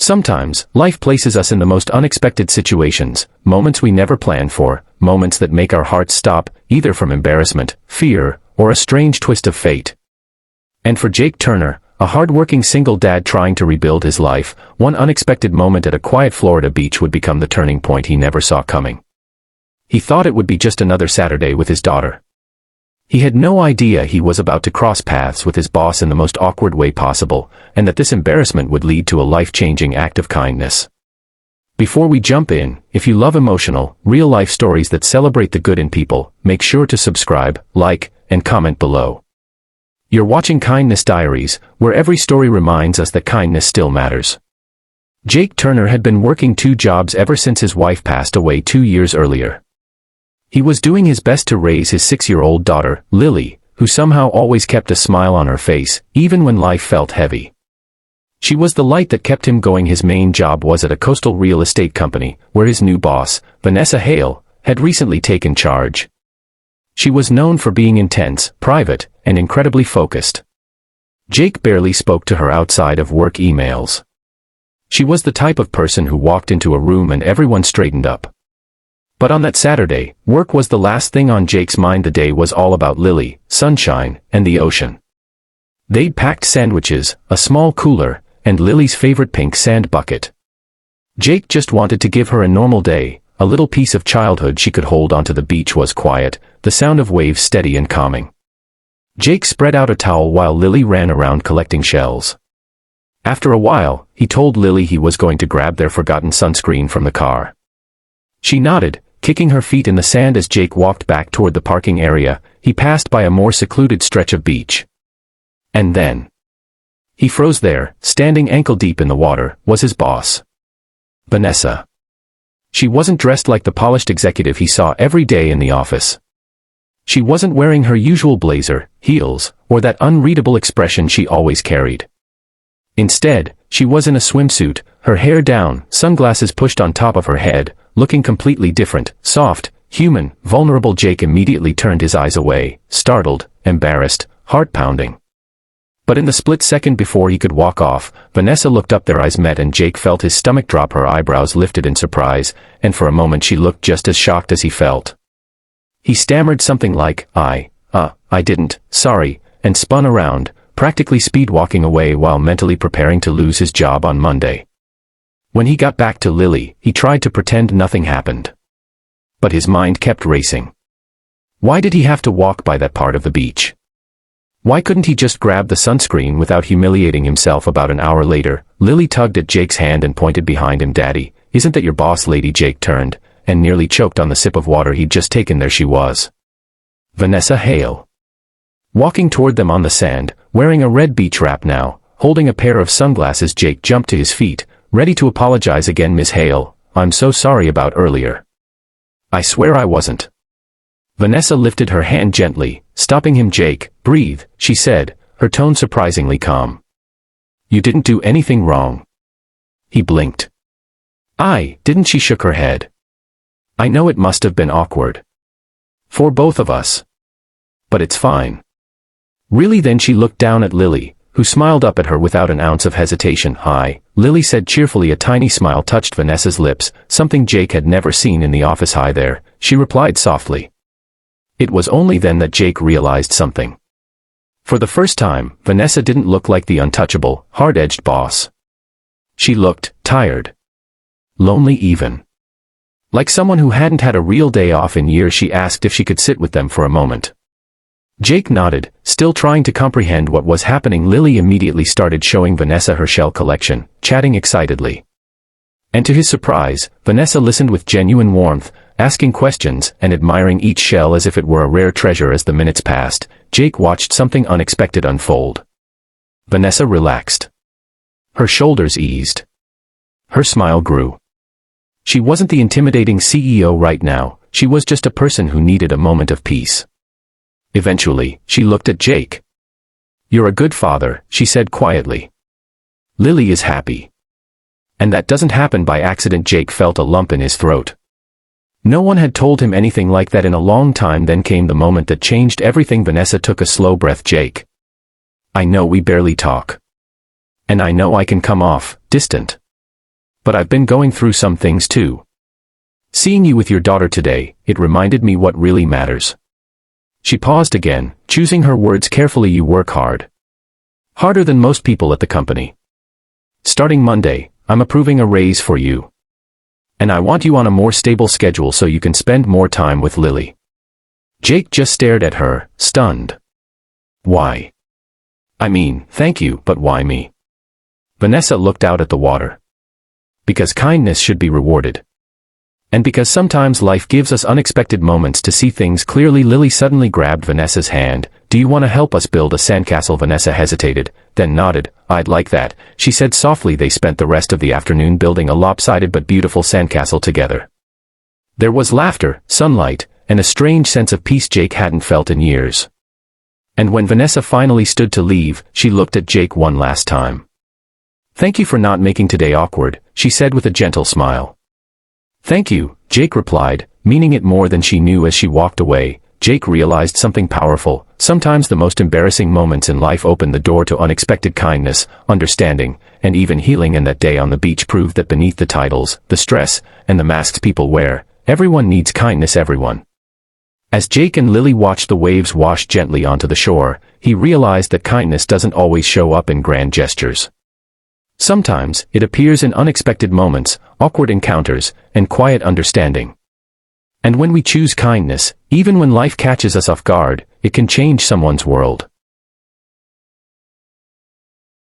Sometimes, life places us in the most unexpected situations, moments we never planned for, moments that make our hearts stop, either from embarrassment, fear, or a strange twist of fate. And for Jake Turner, a hardworking single dad trying to rebuild his life, one unexpected moment at a quiet Florida beach would become the turning point he never saw coming. He thought it would be just another Saturday with his daughter. He had no idea he was about to cross paths with his boss in the most awkward way possible, and that this embarrassment would lead to a life-changing act of kindness. Before we jump in, if you love emotional, real-life stories that celebrate the good in people, make sure to subscribe, like, and comment below. You're watching Kindness Diaries, where every story reminds us that kindness still matters. Jake Turner had been working 2 jobs ever since his wife passed away 2 years earlier. He was doing his best to raise his 6-year-old daughter, Lily, who somehow always kept a smile on her face, even when life felt heavy. She was the light that kept him going. His main job was at a coastal real estate company, where his new boss, Vanessa, had recently taken charge. She was known for being intense, private, and incredibly focused. Jake barely spoke to her outside of work emails. She was the type of person who walked into a room and everyone straightened up. But on that Saturday, work was the last thing on Jake's mind. The day was all about Lily, sunshine, and the ocean. They'd packed sandwiches, a small cooler, and Lily's favorite pink sand bucket. Jake just wanted to give her a normal day, a little piece of childhood she could hold onto. The beach was quiet, the sound of waves steady and calming. Jake spread out a towel while Lily ran around collecting shells. After a while, he told Lily he was going to grab their forgotten sunscreen from the car. She nodded, kicking her feet in the sand as Jake walked back toward the parking area. He passed by a more secluded stretch of beach. And then he froze there. Standing ankle-deep in the water was his boss, Vanessa. She wasn't dressed like the polished executive he saw every day in the office. She wasn't wearing her usual blazer, heels, or that unreadable expression she always carried. Instead, she was in a swimsuit, her hair down, sunglasses pushed on top of her head, looking completely different, soft, human, vulnerable. Jake immediately turned his eyes away, startled, embarrassed, heart-pounding. But in the split second before he could walk off, Vanessa looked up. Their eyes met and Jake felt his stomach drop. Her eyebrows lifted in surprise, and for a moment she looked just as shocked as he felt. He stammered something like, I didn't, sorry, and spun around, practically speed-walking away while mentally preparing to lose his job on Monday. When he got back to Lily, he tried to pretend nothing happened. But his mind kept racing. Why did he have to walk by that part of the beach? Why couldn't he just grab the sunscreen without humiliating himself? About an hour later, Lily tugged at Jake's hand and pointed behind him. Daddy, isn't that your boss lady? Jake turned, and nearly choked on the sip of water he'd just taken. There she was, Vanessa, walking toward them on the sand, wearing a red beach wrap now, holding a pair of sunglasses. Jake jumped to his feet, ready to apologize again. Miss Hale, I'm so sorry about earlier. I swear I wasn't. Vanessa lifted her hand gently, stopping him. Jake, breathe, she said, her tone surprisingly calm. You didn't do anything wrong. He blinked. I didn't. She shook her head. I know it must have been awkward. For both of us. But it's fine. Really? Then she looked down at Lily, who smiled up at her without an ounce of hesitation. Hi, Lily said cheerfully. A tiny smile touched Vanessa's lips, something Jake had never seen in the office. Hi there, she replied softly. It was only then that Jake realized something. For the first time, Vanessa didn't look like the untouchable, hard-edged boss. She looked tired. Lonely even. Like someone who hadn't had a real day off in years. She asked if she could sit with them for a moment. Jake nodded, still trying to comprehend what was happening. Lily immediately started showing Vanessa her shell collection, chatting excitedly. And to his surprise, Vanessa listened with genuine warmth, asking questions and admiring each shell as if it were a rare treasure. As the minutes passed, Jake watched something unexpected unfold. Vanessa relaxed. Her shoulders eased. Her smile grew. She wasn't the intimidating CEO right now, she was just a person who needed a moment of peace. Eventually, she looked at Jake. You're a good father, she said quietly. Lily is happy. And that doesn't happen by accident. Jake felt a lump in his throat. No one had told him anything like that in a long time. Then came the moment that changed everything. Vanessa took a slow breath. Jake, I know we barely talk. And I know I can come off distant. But I've been going through some things too. Seeing you with your daughter today, it reminded me what really matters. She paused again, choosing her words carefully. You work hard. Harder than most people at the company. Starting Monday, I'm approving a raise for you. And I want you on a more stable schedule so you can spend more time with Lily. Jake just stared at her, stunned. Why? I mean, thank you, but why me? Vanessa looked out at the water. Because kindness should be rewarded. And because sometimes life gives us unexpected moments to see things clearly. Lily suddenly grabbed Vanessa's hand. Do you want to help us build a sandcastle? Vanessa hesitated, then nodded. I'd like that, she said softly. They spent the rest of the afternoon building a lopsided but beautiful sandcastle together. There was laughter, sunlight, and a strange sense of peace Jake hadn't felt in years. And when Vanessa finally stood to leave, she looked at Jake one last time. Thank you for not making today awkward, she said with a gentle smile. Thank you, Jake replied, meaning it more than she knew. As she walked away, Jake realized something powerful. Sometimes the most embarrassing moments in life open the door to unexpected kindness, understanding, and even healing. And that day on the beach proved that beneath the titles, the stress, and the masks people wear, everyone needs kindness. Everyone. As Jake and Lily watched the waves wash gently onto the shore, he realized that kindness doesn't always show up in grand gestures. Sometimes, it appears in unexpected moments, awkward encounters, and quiet understanding. And when we choose kindness, even when life catches us off guard, it can change someone's world.